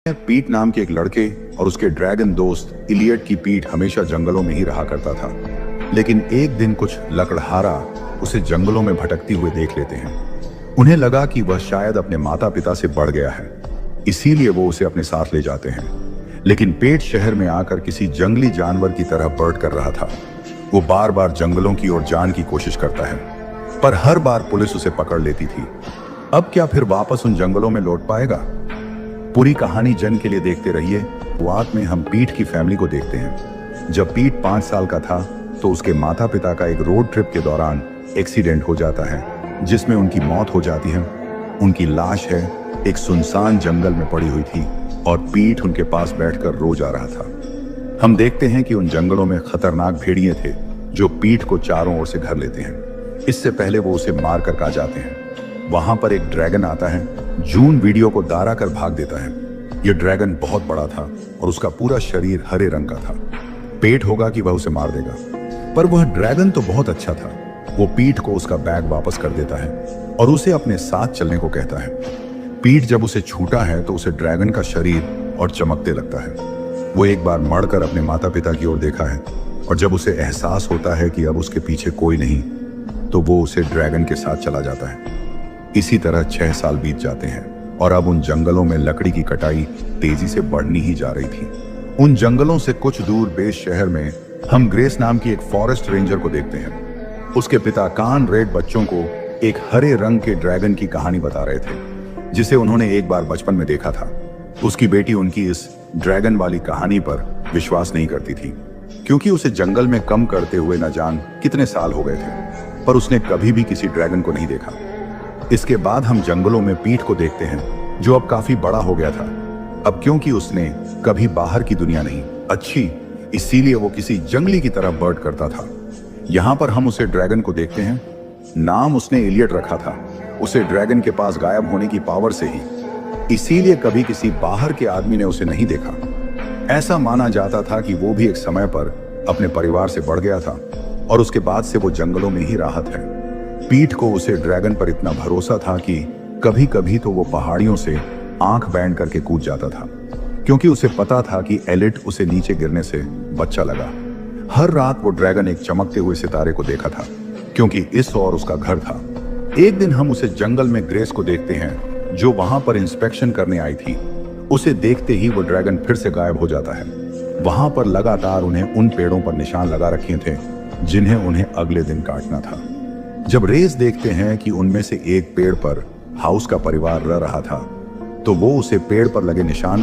पीट नाम के एक लड़के और उसके ड्रैगन दोस्त इलियट की पीट हमेशा जंगलों में ही रहा करता था। लेकिन एक दिन कुछ लकड़हारा उसे जंगलों में भटकती हुए देख लेते हैं। उन्हें लगा कि वह शायद अपने माता पिता से बढ़ गया है, इसीलिए वो उसे अपने साथ ले जाते हैं। लेकिन पेट शहर में आकर किसी जंगली जानवर की तरह बर्ड कर रहा था। वो बार बार जंगलों की ओर जाने की कोशिश करता है, पर हर बार पुलिस उसे पकड़ लेती थी। अब क्या फिर वापस उन जंगलों में लौट पाएगा? पूरी कहानी जन के लिए देखते रहिए। शुरुआत में हम पीट की फैमिली को देखते हैं। जब पीट 5 साल का था तो उसके माता पिता का एक रोड ट्रिप के दौरान एक्सीडेंट हो जाता है, जिसमें उनकी मौत हो जाती है। उनकी लाश है एक सुनसान जंगल में पड़ी हुई थी और पीट उनके पास बैठकर रो जा रहा था। हम देखते हैं कि उन जंगलों में खतरनाक भेड़िए थे जो पीट को चारों ओर से घर लेते हैं। इससे पहले वो उसे मार कर खा जाते हैं। वहां पर एक ड्रैगन आता है। जून वीडियो को दारा कर भाग देता है। यह ड्रैगन बहुत बड़ा था और उसका पूरा शरीर हरे रंग का था। पेट होगा कि वह उसे मार देगा, पर वह ड्रैगन तो बहुत अच्छा था। वो पीट को उसका बैग वापस कर देता है और उसे अपने साथ चलने को कहता है। पीट जब उसे छूटा है तो उसे ड्रैगन का शरीर और चमकते लगता है। वो एक बार मड़कर अपने माता पिता की ओर देखा है और जब उसे एहसास होता है कि अब उसके पीछे कोई नहीं, तो वो उसे ड्रैगन के साथ चला जाता है। इसी तरह 6 साल बीत जाते हैं और अब उन जंगलों में लकड़ी की कटाई तेजी से बढ़नी ही जा रही थी। उन जंगलों से कुछ दूर बेस शहर में हम ग्रेस नाम की एक फॉरेस्ट रेंजर को देखते हैं। उसके पिता कान रेड बच्चों को एक हरे रंग के ड्रैगन की कहानी बता रहे थे, जिसे उन्होंने एक बार बचपन में देखा था। उसकी बेटी उनकी इस ड्रैगन वाली कहानी पर विश्वास नहीं करती थी, क्योंकि उसे जंगल में कम करते हुए न जान कितने साल हो गए थे, पर उसने कभी भी किसी ड्रैगन को नहीं देखा। इसके बाद हम जंगलों में पीट को देखते हैं, जो अब काफी बड़ा हो गया था। अब क्योंकि उसने कभी बाहर की दुनिया नहीं अच्छी, इसीलिए वो किसी जंगली की तरह बर्ड करता था। यहाँ पर हम उसे ड्रैगन को देखते हैं। नाम उसने इलियट रखा था, उसे ड्रैगन के पास गायब होने की पावर से ही, इसीलिए कभी किसी बाहर के आदमी ने उसे नहीं देखा। ऐसा माना जाता था कि वो भी एक समय पर अपने परिवार से बढ़ गया था और उसके बाद से वो जंगलों में ही राहत है। पीट को उसे ड्रैगन पर इतना भरोसा था कि कभी कभी तो वो पहाड़ियों से आंख बैंड करके कूद जाता था, क्योंकि उसे पता था कि एलिट उसे नीचे गिरने से बच्चा लगा। हर रात वो ड्रैगन एक चमकते हुए सितारे को देखा था, क्योंकि इस ओर उसका घर था। एक दिन हम उसे जंगल में ग्रेस को देखते हैं, जो वहां पर इंस्पेक्शन करने आई थी। उसे देखते ही वो ड्रैगन फिर से गायब हो जाता है। वहां पर लगातार उन्हें उन पेड़ों पर निशान लगा रखे थे जिन्हें उन्हें अगले दिन काटना था। जब रेस देखते हैं कि उनमें से एक पेड़ पर हाउस का परिवार रह रहा था, तो वो उसे पेड़ पर लगे निशान